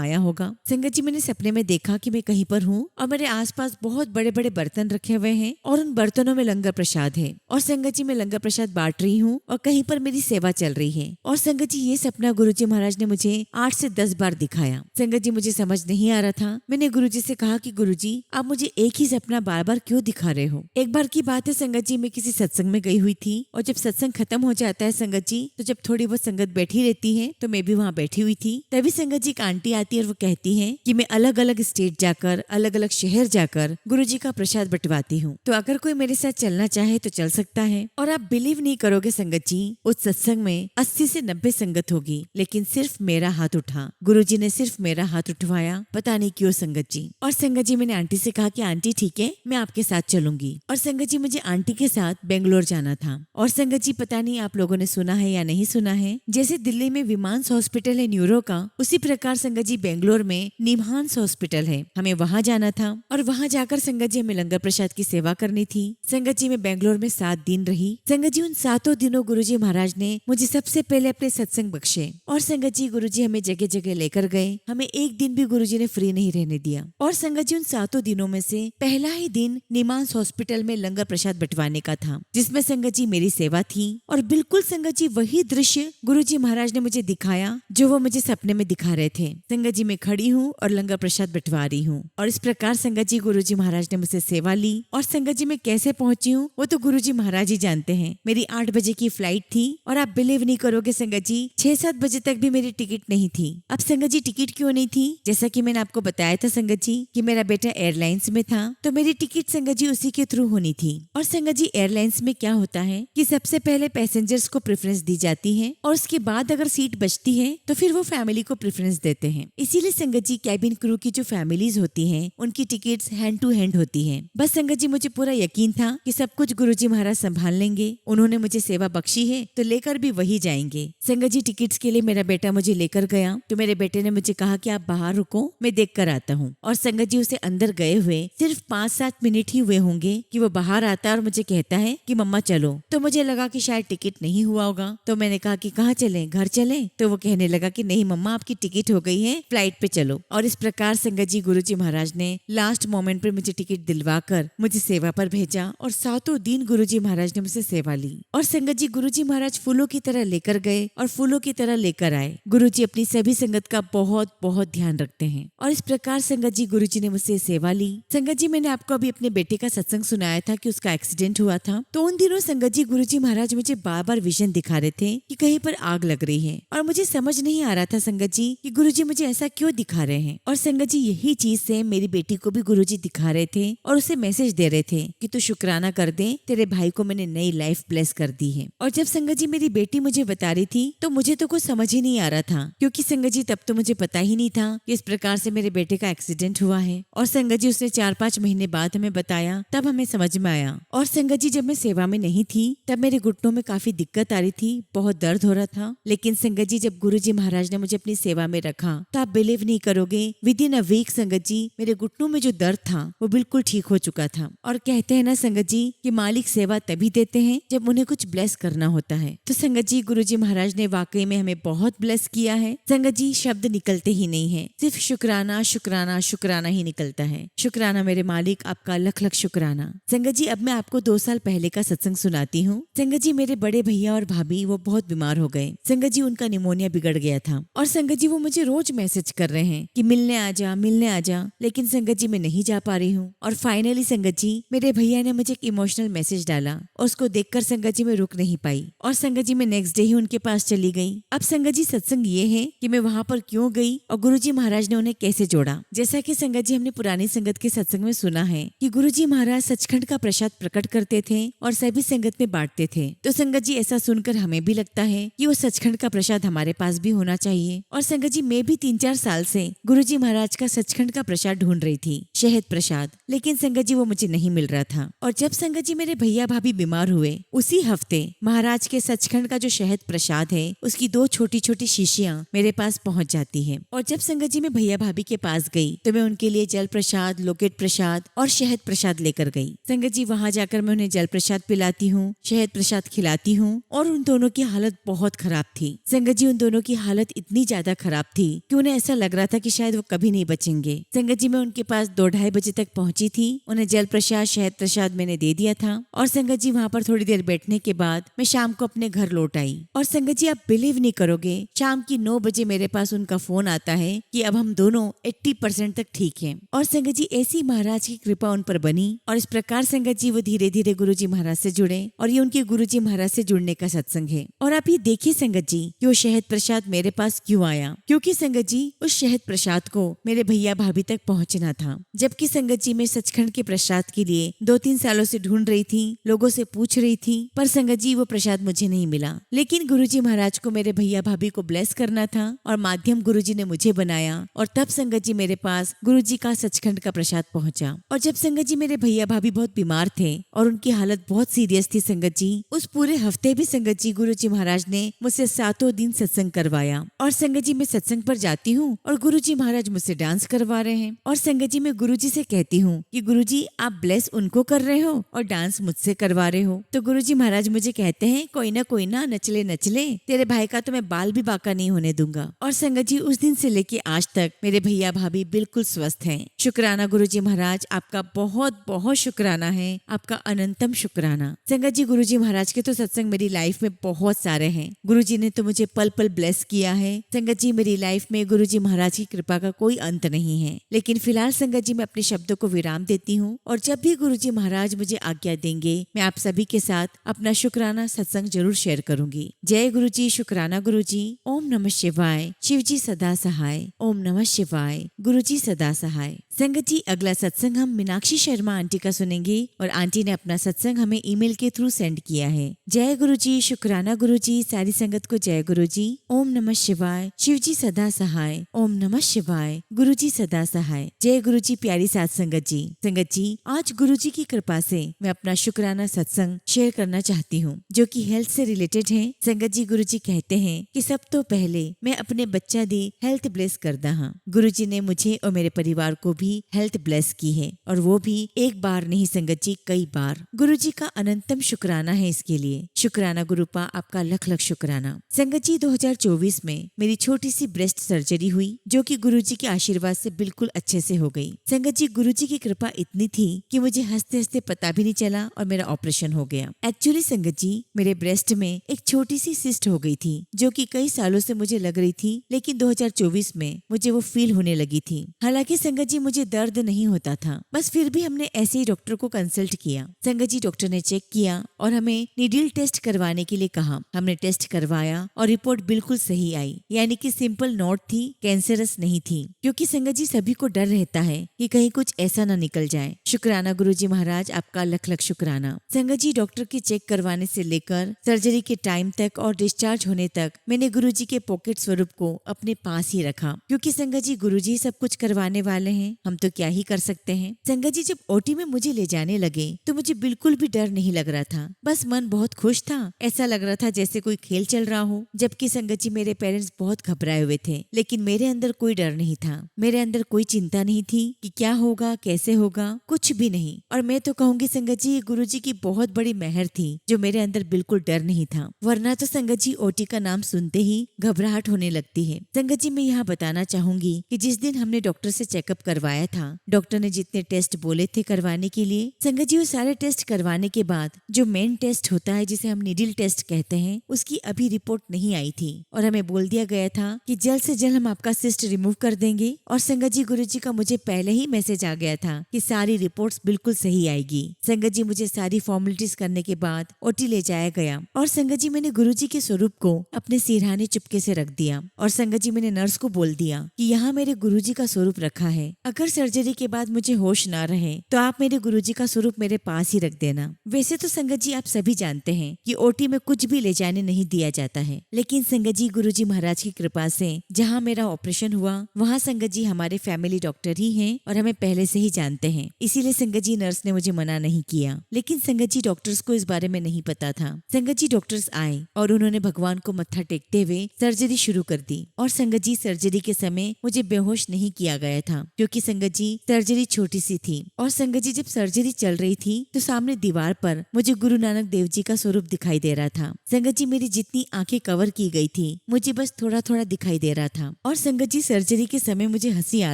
आया होगा। संगत जी मैंने सपने में देखा कि मैं कहीं पर हूँ और मेरे आसपास बहुत बड़े बड़े बर्तन रखे हुए हैं और उन बर्तनों में लंगर प्रसाद है और संगत जी मैं लंगर प्रसाद बांट रही हूँ और कहीं पर मेरी सेवा चल रही है। और संगत जी ये सपना गुरुजी महाराज ने मुझे 8 से 10 बार दिखाया। संगत जी मुझे समझ नहीं आ रहा था। मैंने गुरुजी से कहा कि गुरुजी आप मुझे एक ही सपना बार बार क्यों दिखा रहे हो। एक बार की बात है संगत जी मैं किसी सत्संग में गई हुई थी और जब सत्संग खत्म हो जाता है संगत जी तो जब थोड़ी बहुत संगत बैठी रहती है तो मैं भी वहाँ बैठी हुई थी। तभी संगत जी एक आंटी आती है और वो कहती है कि मैं अलग अलग स्टेट जाकर अलग अलग शहर जाकर गुरुजी का प्रसाद बंटवाती हूँ, तो अगर कोई मेरे साथ चलना चाहे तो चल सकता है। और आप बिलीव नहीं करोगे संगत जी उस सत्संग में 80 से 90 संगत होगी लेकिन सिर्फ मेरा हाथ उठा। गुरुजी ने सिर्फ मेरा हाथ उठवाया, पता नहीं क्यों संगत जी। और संगत जी मैंने आंटी से कहा कि आंटी ठीक है मैं आपके साथ चलूंगी। और संगत जी मुझे आंटी के साथ बेंगलोर जाना था। और संगत जी पता नहीं आप लोगों ने सुना है या नहीं सुना है, जैसे दिल्ली में विमांस हॉस्पिटल है न्यूरो का, उसी प्रकार संगत जी बेंगलोर में निमहांस हॉस्पिटल है। हमें वहाँ जाना था और वहाँ जाकर संगत जी हमें लंगर प्रसाद की सेवा करनी थी। संगत जी मैं बेंगलोर में 7 दिन रही। संगत जी उन 7 दिनों गुरुजी महाराज ने मुझे सबसे पहले अपने सत्संग बख्शे और संगत जी गुरुजी हमें जगह जगह लेकर गए। हमें एक दिन भी गुरुजी ने फ्री नहीं रहने दिया। और संगत जी उन 7 दिनों में से पहला ही दिन निमांस हॉस्पिटल में लंगर प्रसाद बंटवाने का था जिसमें संगत जी मेरी सेवा थी। और बिल्कुल संगत जी वही दृश्य गुरुजी महाराज ने मुझे दिखाया जो वो मुझे सपने में दिखा रहे थे। संगत जी मैं खड़ी हूँ और लंगर प्रसाद बंटवा रही हूँ और इस प्रकार संगत जी गुरुजी महाराज ने मुझसे सेवा ली। और संगत जी मैं कैसे पहुंची हूँ वो तो गुरुजी महाराज ही जानते हैं। मेरी 8 बजे की फ्लाइट थी और आप बिलीव नहीं करोगे संगत जी 6-7 बजे तक भी मेरी टिकट नहीं थी। अब संगत जी टिकट क्यों नहीं थी, जैसा कि मैंने आपको बताया था संगत जी कि मेरा बेटा एयरलाइंस में था तो मेरी टिकट संगत जी उसी के थ्रू होनी थी। और संगत जी एयरलाइंस में क्या होता है कि सबसे पहले पैसेंजर्स को प्रेफरेंस दी जाती है और उसके बाद अगर सीट बचती है तो फिर वो फैमिली को प्रेफरेंस देते हैं। इसीलिए संगत जी कैबिन क्रू की जो फैमिलीज होती हैं उनकी टिकट्स हैंड टू हैंड होती हैं। बस संगत जी मुझे पूरा यकीन था कि सब कुछ गुरुजी महाराज संभाल लेंगे। उन्होंने मुझे सेवा बख्शी है तो लेकर भी वही जाएंगे। संगत जी टिकट्स के लिए मेरा बेटा मुझे लेकर गया तो मेरे बेटे ने मुझे कहा कि आप बाहर रुको मैं देख कर आता हूँ। और संगत जी उसे अंदर गए हुए सिर्फ 5-7 मिनट ही हुए होंगे कि वो बाहर आता है और मुझे कहता है कि मम्मा चलो। तो मुझे लगा कि शायद टिकट नहीं हुआ होगा तो मैंने कहा कि कहाँ चले, घर चले। तो वो कहने लगा कि नहीं मम्मा आपकी टिकट हो गई है, फ्लाइट पे चलो। और इस प्रकार संगत जी गुरुजी महाराज ने लास्ट मोमेंट पर मुझे टिकट दिलवा कर मुझे सेवा पर भेजा और 7 दिन गुरुजी महाराज ने मुझसे सेवा ली। और संगत जी गुरुजी महाराज फूलों की तरह लेकर गए और फूलों की तरह लेकर आए। गुरुजी अपनी सभी संगत का बहुत बहुत ध्यान रखते हैं। और इस प्रकार संगत जी गुरुजी ने मुझसे सेवा ली। संगत जी मैंने आपको अभी अपने बेटे का सत्संग सुनाया था कि उसका एक्सीडेंट हुआ था। तो उन दिनों संगत जी गुरुजी महाराज मुझे बार बार विजन दिखा रहे थे कि कहीं पर आग लग रही है और मुझे समझ नहीं आ रहा था संगत जी कि गुरुजी मुझे ऐसा क्यों दिखा रहे हैं। और संगत जी यही चीज से मेरी बेटी को भी गुरुजी दिखा रहे थे और उसे मैसेज दे रहे थे कि तू शुक्राना कर दे, तेरे भाई को मैंने नई लाइफ ब्लेस कर दी है। और जब संगत जी मेरी बेटी मुझे बता रही थी तो मुझे तो कुछ समझ ही नहीं आ रहा था क्योंकि संगत जी तब तो मुझे पता ही नहीं था कि इस प्रकार से मेरे बेटे का एक्सीडेंट हुआ है। और संगत जी उसने 4-5 महीने बाद हमें बताया, तब हमें समझ में आया। और संगत जी जब मैं सेवा में नहीं थी तब मेरे घुटनों में काफी दिक्कत आ रही थी, बहुत दर्द हो रहा था। लेकिन संगत जी जब गुरुजी महाराज ने मुझे अपनी सेवा में रखा तो आप बिलीव नहीं करोगे विद इन अ वीक संगत जी मेरे घुटनों में जो दर्द था वो बिल्कुल ठीक हो चुका था। और कहते हैं ना संगत जी कि मालिक सेवा तभी देते हैं जब उन्हें कुछ ब्लेस करना होता है। तो संगत जी गुरुजी महाराज ने वाकई में हमें बहुत ब्लेस किया है। संगत जी शब्द निकलते ही नहीं है, सिर्फ शुक्राना शुक्राना शुक्राना ही निकलता है। शुक्राना मेरे मालिक, आपका लख लख शुक्राना। संगत जी अब मैं आपको 2 साल पहले का सत्संग सुनाती हूँ। संगत जी मेरे बड़े भैया और भाभी वो बहुत बीमार हो गए। संगत जी उनका निमोनिया बिगड़ गया था और संगत जी वो मुझे रोज मैसेज कर रहे हैं कि मिलने आ जा, मिलने आ जा। लेकिन संगत जी मैं नहीं जा पा रही हूँ। और फाइनली संगत जी मेरे भैया ने मुझे एक इमोशनल मैसेज डाला और उसको देखकर संगत जी मैं रुक नहीं पाई और संगत जी मैं नेक्स्ट डे ही उनके पास चली गई। अब संगत जी सत्संग ये है कि मैं वहाँ पर क्यों गई और गुरुजी महाराज ने उन्हें कैसे जोड़ा। जैसा कि संगत जी हमने पुरानी संगत के सत्संग में सुना है कि गुरुजी महाराज सचखंड का प्रसाद प्रकट करते थे और सभी संगत में बांटते थे। तो संगत जी ऐसा सुनकर हमें भी लगता है कि वो सचखंड का प्रसाद हमारे पास भी होना चाहिए। और संगत जी मैं भी 3-4 साल से गुरुजी महाराज का सचखंड का प्रसाद ढूंढ रही थी, शहद प्रसाद। लेकिन संगत जी वो वो मुझे नहीं मिल रहा था। और जब संगत जी मेरे भैया भाभी बीमार हुए उसी हफ्ते महाराज के सचखंड का जो शहद प्रसाद है उसकी 2 छोटी छोटी शीशियां मेरे पास पहुंच जाती है। और जब संगत जी मैं भैया भाभी के पास गई तो मैं उनके लिए जल प्रसाद, लोकेट प्रसाद और शहद प्रसाद लेकर गई। संगत जी वहाँ जाकर मैं उन्हें जल प्रसाद पिलाती हूँ, शहद प्रसाद खिलाती हूँ और उन दोनों की हालत बहुत खराब थी। संगत जी उन दोनों की हालत इतनी ज्यादा खराब थी कि उन्हें ऐसा लग रहा था कि शायद वो कभी नहीं बचेंगे। संगत जी मैं उनके पास 2-2:30 बजे तक पहुंची थी। उन्हें जल प्रसाद, शहद प्रसाद मैंने दे दिया था और संगत जी वहाँ पर थोड़ी देर बैठने के बाद मैं शाम को अपने घर लौट आई। और संगत जी आप बिलीव नहीं करोगे, शाम की 9 बजे मेरे पास उनका फोन आता है कि अब हम दोनों 80% तक ठीक हैं। और संगत जी ऐसी महाराज की कृपा उन पर बनी और इस प्रकार संगत जी वो धीरे धीरे गुरुजी महाराज से जुड़े और ये उनके गुरुजी महाराज से जुड़ने का सत्संग है। और आप ये देखिए संगत जी कि वो शहद प्रसाद मेरे पास क्यों आया, क्योंकि संगत जी उस शहद प्रसाद को मेरे भैया भाभी तक पहुंचना था। जबकि संगत जी मैं सचखंड के प्रसाद के लिए 2-3 सालों से ढूंढ रही थी, लोगों से पूछ रही थी, पर संगत जी वो प्रसाद मुझे नहीं मिला। लेकिन गुरुजी महाराज को मेरे भैया भाभी को ब्लेस करना था और माध्यम गुरुजी ने मुझे बनाया और तब संगत जी मेरे पास गुरुजी का सचखंड का प्रसाद पहुंचा। और जब संगत जी मेरे भैया भाभी बहुत बीमार थे और उनकी हालत बहुत सीरियस थी संगत जी, उस पूरे हफ्ते भी संगत जी गुरुजी महाराज ने मुझसे 7 दिन सत्संग करवाया। और संगत जी मैं सत्संग पर जाती हूँ और गुरुजी महाराज मुझसे डांस करवा रहे हैं और संगत जी मैं गुरुजी से कहती हूँ कि गुरुजी आप ब्लेस उनको कर रहे हो और डांस मुझसे करवा रहे हो। तो गुरुजी महाराज मुझे कहते हैं कोई ना नचले नचले, तेरे भाई का तो मैं बाल भी बाका नहीं होने दूंगा। और संगत जी उस दिन से लेके आज तक मेरे भैया भाभी बिल्कुल स्वस्थ हैं। शुक्राना गुरुजी महाराज, आपका बहुत बहुत शुक्राना है, आपका अनंतम शुक्राना। संगत जी गुरुजी महाराज के तो सत्संग मेरी लाइफ में बहुत सारे हैं। गुरुजी ने तो मुझे पल पल ब्लेस किया है। संगत जी मेरी लाइफ में गुरुजी महाराज की कृपा का कोई अंत नहीं है। लेकिन फिलहाल संगत जी मैं अपने शब्दों को विराम देती हूँ और जब भी गुरुजी महाराज मुझे आज्ञा देंगे मैं आप सभी के साथ अपना शुक्राना सत्संग जरूर शेयर करूंगी। जय गुरुजी, शुक्राना गुरुजी। ओम नमः शिवाय। शिवजी सदा सहाय। ओम नमः शिवाय। गुरुजी सदा सहाय। संगत जी अगला सत्संग हम मीनाक्षी शर्मा आंटी का सुनेंगे और आंटी ने अपना सत्संग हमें ईमेल के थ्रू सेंड किया है। जय गुरुजी, शुक्राना गुरुजी। सारी संगत को जय गुरुजी। ओम नमः शिवाय। शिवजी सदा सहाय। ओम नमः शिवाय। गुरुजी सदा सहाय। जय गुरुजी। प्यारी साथ संगत जी, संगत जी आज गुरुजी की कृपा से मैं अपना शुक्राना सत्संग शेयर करना चाहती हूँ जो कि हेल्थ से रिलेटेड है। संगत जी गुरुजी कहते हैं कि सब तो पहले मैं अपने बच्चा दी हेल्थ ब्लेस करदा हाँ। गुरुजी ने मुझे और मेरे परिवार को भी हेल्थ ब्लेस की है और वो भी एक बार नहीं संगत जी कई बार। गुरुजी का अनंतम शुक्राना है इसके लिए। शुक्राना गुरुपा, आपका लख लख शुक्राना। संगत जी 2024 में मेरी छोटी सी ब्रेस्ट सर्जरी हुई जो कि गुरुजी के आशीर्वाद से बिल्कुल अच्छे से हो गई। संगत जी गुरुजी की कृपा इतनी थी कि मुझे हंसते हंसते पता भी नहीं चला और मेरा ऑपरेशन हो गया। एक्चुअली संगत जी मेरे ब्रेस्ट में एक छोटी सी सिस्ट हो गई थी जो कि कई सालों से मुझे लग रही थी, लेकिन 2024 में मुझे वो फील होने लगी थी। हालांकि संगत जी मुझे दर्द नहीं होता था, बस फिर भी हमने ऐसे ही डॉक्टर को कंसल्ट किया। संगत जी डॉक्टर ने चेक किया और हमें नीडल टेस्ट करवाने के लिए कहा। हमने टेस्ट करवाया और रिपोर्ट बिल्कुल सही आई, यानी कि सिंपल नोट थी, कैंसरस नहीं थी। क्योंकि संगत जी सभी को डर रहता है कि कहीं कुछ ऐसा ना निकल जाए। शुक्राना गुरुजी महाराज, आपका लख लख शुक्राना। संगत जी डॉक्टर की चेक करवाने से लेकर सर्जरी के टाइम तक और डिस्चार्ज होने तक मैंने गुरुजी के पॉकेट स्वरूप को अपने पास ही रखा, क्योंकि संगत जी गुरुजी सब कुछ करवाने वाले हैं, हम तो क्या ही कर सकते हैं। संगत जी जब ओटी में मुझे ले जाने लगे तो मुझे बिल्कुल भी डर नहीं लग रहा था, बस मन बहुत खुश था। ऐसा लग रहा था जैसे कोई खेल चल रहा हो। जबकि संगत जी मेरे पेरेंट्स बहुत घबराए हुए थे, लेकिन मेरे अंदर कोई डर नहीं था, मेरे अंदर कोई चिंता नहीं थी कि क्या होगा कैसे होगा, कुछ भी नहीं। और मैं तो कहूंगी संगत जी गुरुजी की बहुत बड़ी मेहर थी जो मेरे अंदर बिल्कुल डर नहीं था, वरना तो संगत जी ओटी का नाम सुनते ही घबराहट होने लगती है। संगत जी मैं यहाँ बताना चाहूंगी कि जिस दिन हमने डॉक्टर से चेकअप करवाया था, डॉक्टर ने जितने टेस्ट बोले थे करवाने के लिए, संगत जी वो सारे टेस्ट करवाने के बाद जो मेन टेस्ट होता है जिसे हम नीडल टेस्ट कहते हैं, उसकी अभी रिपोर्ट नहीं आई थी और हमें बोल दिया गया था कि जल्द से जल्द हम आपका सिस्ट रिमूव कर देंगे। और संगत जी गुरुजी का मुझे पहले ही मैसेज आ गया था कि सारी रिपोर्ट्स बिल्कुल सही आएगी। संगत जी मुझे सारी फॉर्मेलिटीज करने के बाद ओटी ले जाया गया और संगत जी मैंने गुरुजी के स्वरूप को अपने सिरहाने चुपके से रख दिया और संगत जी मैंने नर्स को बोल दिया कि यहाँ मेरे गुरुजी का स्वरूप रखा है, अगर सर्जरी के बाद मुझे होश ना रहे तो आप मेरे गुरुजी का स्वरूप मेरे पास ही रख देना। वैसे तो संगत जी आप सभी जानते हैं कि ओटी में कुछ भी ले जाने नहीं दिया जाता है, लेकिन संगत जी गुरुजी महाराज की कृपा से जहाँ मेरा ऑपरेशन हुआ वहाँ संगत जी हमारे फैमिली डॉक्टर ही हैं और हमें पहले से ही जानते हैं, इसीलिए संगत जी नर्स ने मुझे मना नहीं किया। लेकिन संगत जी डॉक्टर्स को इस बारे में नहीं पता था। संगत जी डॉक्टर्स आए और उन्होंने भगवान को मत्था टेकते हुए सर्जरी शुरू कर दी। और संगत जी सर्जरी के समय मुझे बेहोश नहीं किया गया था, क्योंकि संगत जी सर्जरी छोटी सी थी। और संगत जी जब सर्जरी चल रही थी तो सामने दीवार पर मुझे गुरु नानक देव जी का स्वरूप दिखाई दे रहा था। संगत जी मेरी जितनी आंखें कवर की गई थी मुझे बस थोड़ा थोड़ा दिखाई दे रहा था। और संगत जी सर्जरी के समय मुझे हंसी आ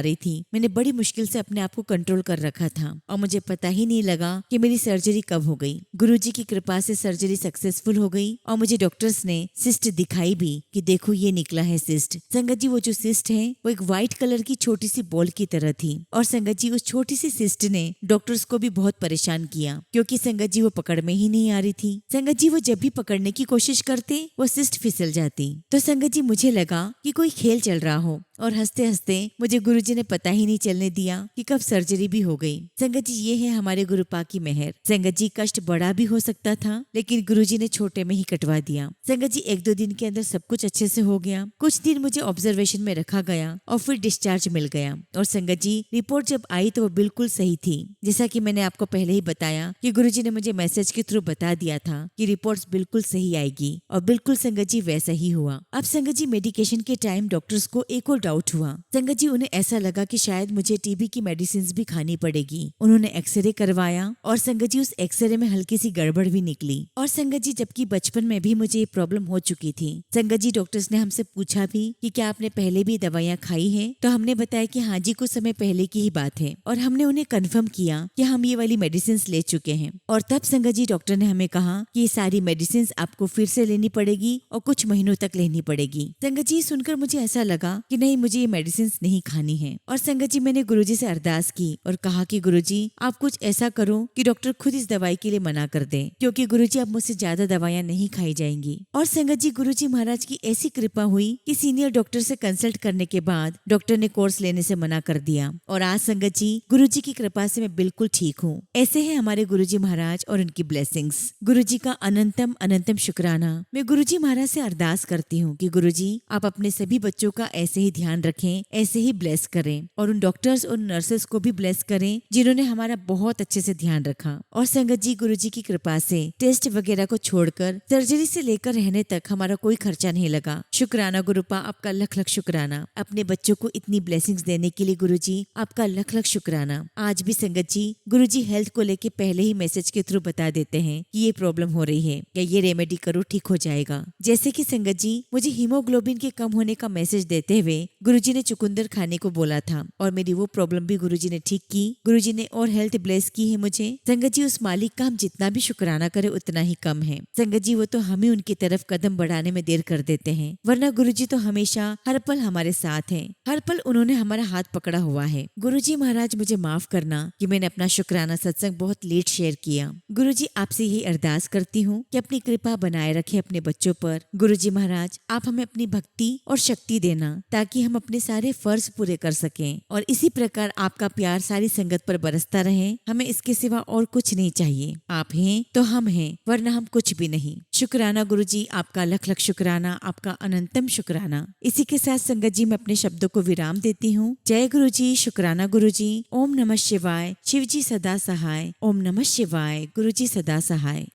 रही थी। मैंने बड़ी मुश्किल से अपने आप को कंट्रोल कर रखा था और मुझे पता ही नहीं लगा कि मेरी सर्जरी कब हो गई। गुरुजी की कृपा से सर्जरी सक्सेसफुल हो गई और मुझे डॉक्टर्स ने सिस्ट दिखाई भी कि देखो ये निकला है सिस्ट। संगत जी वो जो सिस्ट है वो एक व्हाइट कलर की छोटी सी बॉल की तरह थी। और संगत जी उस छोटी सी सिस्ट ने डॉक्टर्स को भी बहुत परेशान किया, क्योंकि संगत जी वो पकड़ में ही नहीं आ रही थी। संगत जी वो जब भी पकड़ने की कोशिश करते वो सिस्ट फिसल जाती। तो संगत जी मुझे लगा कि कोई खेल चल रहा हो और हंसते हंसते मुझे गुरुजी ने पता ही नहीं चलने दिया कि कब सर्जरी भी हो गई। संगत जी ये है हमारे गुरुपा की मेहर। संगत जी कष्ट बड़ा भी हो सकता था, लेकिन गुरुजी ने छोटे में ही कटवा दिया। संगत जी 1-2 दिन के अंदर सब कुछ अच्छे से हो गया। कुछ दिन मुझे ऑब्जर्वेशन में रखा गया और फिर डिस्चार्ज मिल गया। और संगत जी रिपोर्ट जब आई तो वो बिल्कुल सही थी। जैसा कि मैंने आपको पहले ही बताया कि गुरुजी ने मुझे मैसेज के थ्रू बता दिया था कि रिपोर्ट्स बिल्कुल सही आएगी, और बिल्कुल संगत जी वैसा ही हुआ। अब संगत जी मेडिकेशन के टाइम डॉक्टर्स को एक और डाउट हुआ। संगत जी उन्हें ऐसा लगा कि शायद मुझे टीबी की मेडिसिन भी खानी पड़ेगी। उन्होंने एक्सरे करवाया और संगत जी उस एक्सरे में हल्की सी गड़बड़ भी निकली। और संगत जी जबकि बचपन में भी मुझे ये प्रॉब्लम हो चुकी थी। संगत जी डॉक्टर्स ने हमसे पूछा भी कि क्या आपने पहले भी दवाइयाँ खाई हैं, तो हमने बताया कि हाँ जी कुछ समय पहले की ही बात है। और हमने उन्हें कन्फर्म किया कि हम ये वाली मेडिसिन ले चुके हैं। और तब संगत जी डॉक्टर ने हमें कहा कि ये सारी मेडिसिन आपको फिर से लेनी पड़ेगी और कुछ महीनों तक लेनी पड़ेगी। संगत जी सुनकर मुझे ऐसा लगा कि नहीं, मुझे ये मेडिसिन नहीं खानी है। और संगत जी मैंने गुरुजी से अरदास की और कहा कि गुरुजी आप कुछ ऐसा करो कि डॉक्टर खुद इस दवाई के लिए मना कर दे, क्योंकि गुरुजी अब मुझसे ज्यादा दवाइयाँ नहीं खाई जाएंगी। और संगत जी गुरुजी महाराज की ऐसी कृपा हुई कि सीनियर डॉक्टर से कंसल्ट करने के बाद डॉक्टर ने कोर्स लेने से मना कर दिया। और आज संगत जी गुरुजी की कृपा से मैं बिल्कुल ठीक हूँ। ऐसे है हमारे गुरुजी महाराज और उनकी ब्लेसिंग्स। गुरुजी का अनंतम अनंतम शुक्राना। मैं गुरुजी महाराज से अरदास करती हूँ कि गुरुजी आप अपने सभी बच्चों का ऐसे ही ध्यान रखें, ऐसे ही ब्लेस करें, और उन डॉक्टर्स और नर्सेस को भी ब्लेस करें जिन्होंने हमारा बहुत अच्छे से ध्यान रखा। और संगत जी गुरुजी की कृपा से टेस्ट वगैरह को छोड़कर सर्जरी से लेकर रहने तक हमारा कोई खर्चा नहीं लगा। शुक्राना गुरुपा, आपका लख लख शुक्राना। अपने बच्चों को इतनी ब्लेसिंग्स देने के लिए गुरुजी आपका लख लख शुक्राना। आज भी संगत जी गुरुजी हेल्थ को लेके पहले ही मैसेज के थ्रू बता देते हैं कि ये प्रॉब्लम हो रही है या ये रेमेडी करो, ठीक हो जाएगा। जैसे कि संगत जी मुझे हीमोग्लोबिन के कम होने का मैसेज देते हुए गुरुजी ने चुकंदर खाने को बोला था, और मेरी वो प्रॉब्लम भी गुरुजी ने ठीक की। गुरुजी ने और हेल्थ ब्लेस की है मुझे। संगत जी उस मालिक का हम जितना भी शुक्राना करें उतना ही कम है। संगत जी वो तो हमें उनकी तरफ कदम बढ़ाने में देर कर देते हैं, वरना गुरुजी तो हमेशा हर पल हमारे साथ हैं। हर पल उन्होंने हमारा हाथ पकड़ा हुआ है। गुरुजी महाराज मुझे माफ करना कि मैंने अपना शुक्राना सत्संग बहुत लेट शेयर किया। गुरुजी आपसे यही अरदास करती हूँ कि अपनी कृपा बनाए रखे अपने बच्चों पर। गुरुजी महाराज आप हमें अपनी भक्ति और शक्ति देना ताकि हम अपने सारे फर्ज पूरे कर सकें, और इसी प्रकार आपका प्यार सारी संगत पर बरसता रहे। हमें इसके सिवा और कुछ नहीं चाहिए। आप हैं तो हम हैं, वरना हम कुछ भी नहीं। शुक्राना गुरुजी, आपका लख लख शुक्राना, आपका अनंतम शुक्राना। इसी के साथ संगत जी मैं अपने शब्दों को विराम देती हूँ। जय गुरुजी, शुक्राना गुरुजी। ओम नमः शिवाय। शिवजी सदा सहाय। ओम नमः शिवाय। गुरुजी सदा सहाय।